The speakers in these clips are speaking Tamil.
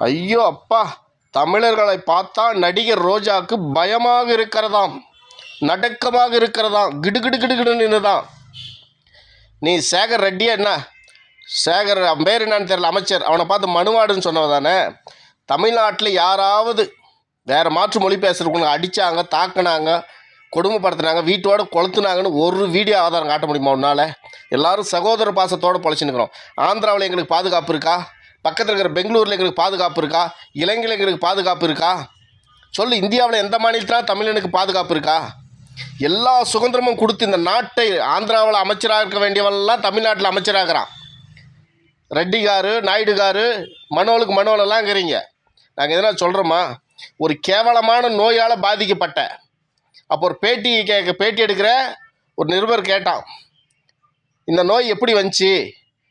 ஐயோ அப்பா! தமிழர்களை பார்த்தா நடிகர் ரோஜாவுக்கு பயமாக இருக்கிறதாம், நடுக்கமாக இருக்கிறதாம், கிடுகிடு கிடுகிடுன்னு நின்றுதான். நீ சேகர் ரெட்டியா என்ன? சேகர் பேர் என்னான்னு தெரியல, அமைச்சர். அவனை பார்த்து மனுவாடுன்னு சொன்னவ தானே? தமிழ்நாட்டில் யாராவது வேறு மாற்று மொழி பேசுகிறவங்க அடித்தாங்க, தாக்குனாங்க, கொடுமைப்படுத்துனாங்க, வீட்டோடு கொளுத்துனாங்கன்னு ஒரு வீடியோ ஆதாரம் காட்ட முடியுமா உன்னால்? எல்லோரும் சகோதர பாசத்தோடு பொழைச்சின்னுக்கிறோம். ஆந்திராவில் எங்களுக்கு பாதுகாப்பு இருக்கா? பக்கத்தில் இருக்கிற பெங்களூரில் எங்களுக்கு பாதுகாப்பு இருக்கா? இலங்கையில் எங்களுக்கு பாதுகாப்பு இருக்கா? சொல்லு. இந்தியாவில் எந்த மாநிலத்திலும் தமிழனுக்கு பாதுகாப்பு இருக்கா? எல்லா சுதந்திரமும் கொடுத்து இந்த நாட்டை ஆந்திராவில் அமைச்சராக இருக்க வேண்டியவெல்லாம் தமிழ்நாட்டில் அமைச்சராகிறான். ரெட்டிகாரு, நாயுடுகாரு, மனோலெல்லாம் இருக்கிறீங்க. நாங்கள் எதனா சொல்கிறோமா? ஒரு கேவலமான நோயால் பாதிக்கப்பட்ட அப்போ ஒரு பேட்டி எடுக்கிற ஒரு நிருபர் கேட்டான், இந்த நோய் எப்படி வந்துச்சு,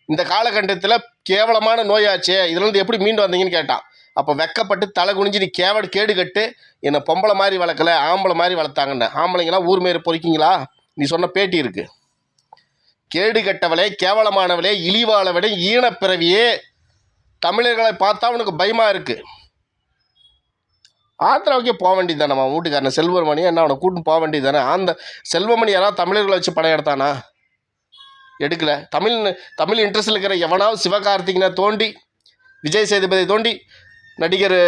இந்த காலகட்டத்தில் கேவலமான நோயாச்சே, இதுலேருந்து எப்படி மீண்டு வந்தீங்கன்னு கேட்டான். அப்போ வெக்கப்பட்டு தலை குனிஞ்சு, நீ கேடு கட்டு, என்னை பொம்பளை மாதிரி வளர்க்கல, ஆம்பளை மாதிரி வளர்த்தாங்கன்னு. ஆம்பளைங்களாம் ஊர் மாரி பொறிக்கிங்களா? நீ சொன்ன பேட்டி இருக்குது. கேடு கட்டவளே, கேவலமானவளே, இழிவாளவளே, ஈனப்பிறவியே, தமிழர்களை பார்த்தா உனக்கு பயமாக இருக்குது. ஆந்திராவுக்கே போக வேண்டியது தானே? அவன் வீட்டுக்காரனை செல்வமணி என்ன அவனை கூட்டின்னு போக வேண்டியது தானே? அந்த செல்வமணி யாராவது தமிழர்களை வச்சு படம் எடுத்தானா? எடுக்கலை. தமிழ் இன்ட்ரெஸ்டில் இருக்கிற எவனாவது சிவகார்த்திகனை தோண்டி, விஜய் சேதுபதி தோண்டி, நடிகர்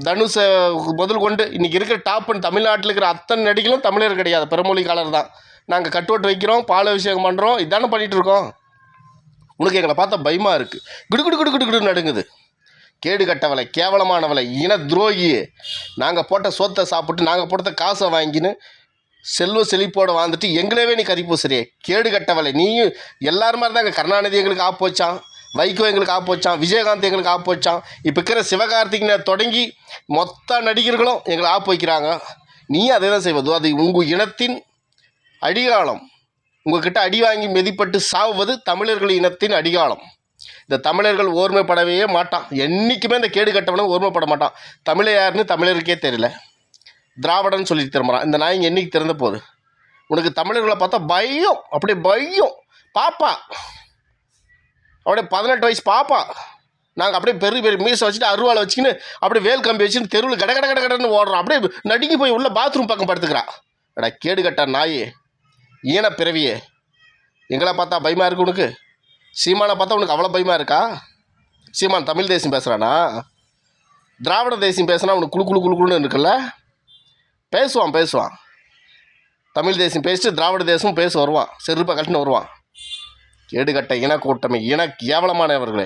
தனுஷை முதல் கொண்டு இன்றைக்கி இருக்கிற டாப்புன்னு தமிழ்நாட்டில் இருக்கிற அத்தனை நடிகளும் தமிழர் கிடையாது, பிறமொழிக்காரர் தான். நாங்கள் கட்டுவட்டு வைக்கிறோம், பால் அபிஷேகம் பண்ணுறோம், இதானே பண்ணிகிட்ருக்கோம். உனக்கு எங்களை பார்த்தா பயமாக இருக்குது. கிடு நடுங்குது. கேடு கட்டவளை, கேவலமானவளை, இன துரோகி. நாங்கள் போட்ட சோத்தை சாப்பிட்டு, நாங்கள் போட்ட காசை வாங்கின்னு செல்வ செழிப்போடு வாழ்ந்துட்டு எங்களவே நீ கறிப்பூசுறியே. கேடு கட்டவளை. நீயும் எல்லாருமே இருந்தாங்க. கருணாநிதி எங்களுக்கு ஆப்பு வச்சான், வைகோ எங்களுக்கு ஆப்பு வச்சான், விஜயகாந்த் எங்களுக்கு ஆப்பு வச்சான். இப்போ இருக்கிற சிவகார்த்திகனை தொடங்கி மொத்த நடிகர்களும் எங்களை ஆப்பு வைக்கிறாங்க. நீ அதே தான் செய்வது. அது உங்கள் இனத்தின் அடிகாலம். உங்கள்கிட்ட அடி வாங்கி மெதிப்பட்டு சாவுவது தமிழர்கள் இனத்தின் அடிகாலம். இந்த தமிழர்கள் ஓர்மைப்படவே மாட்டான். என்றைக்குமே இந்த கேடு கட்டவனும் ஓர்மைப்பட மாட்டான். தமிழை யாருன்னு தமிழருக்கே தெரியல. திராவிடன்னு சொல்லி திரும்புகிறான். இந்த நாய்ங்க என்றைக்கு திறந்த போகுது? உனக்கு தமிழர்களை பார்த்தா பயம், அப்படியே பயம். பாப்பா அப்படியே 18 வயசு பாப்பா. நாங்கள் அப்படியே பெரிய மீசை வச்சுட்டு அருவாளை வச்சுக்கின்னு அப்படியே வேல் கம்பி வச்சுன்னு தெருவில் கடன்னு ஓடுறோம். அப்படியே நடுங்கி போய் உள்ள பாத்ரூம் பக்கம் படுத்துக்கிறா. அடா கேடு கட்ட நாயே, ஈன பிறவியே. எங்களை பார்த்தா பயமாக இருக்கு உனக்கு? சீமானை பார்த்தா உனக்கு அவ்வளோ பயமாக இருக்கா? சீமான் தமிழ் தேசியம் பேசுகிறானா? திராவிட தேசியம் பேசுனா உனக்கு குழுன்னு இருக்குல்ல? பேசுவான். தமிழ் தேசியம் பேசிட்டு திராவிட தேசமும் பேச வருவான். செருப்பை கட்டின்னு வருவான். கேடுகட்ட இன கூட்டமை, இன கேவலமானவர்களே.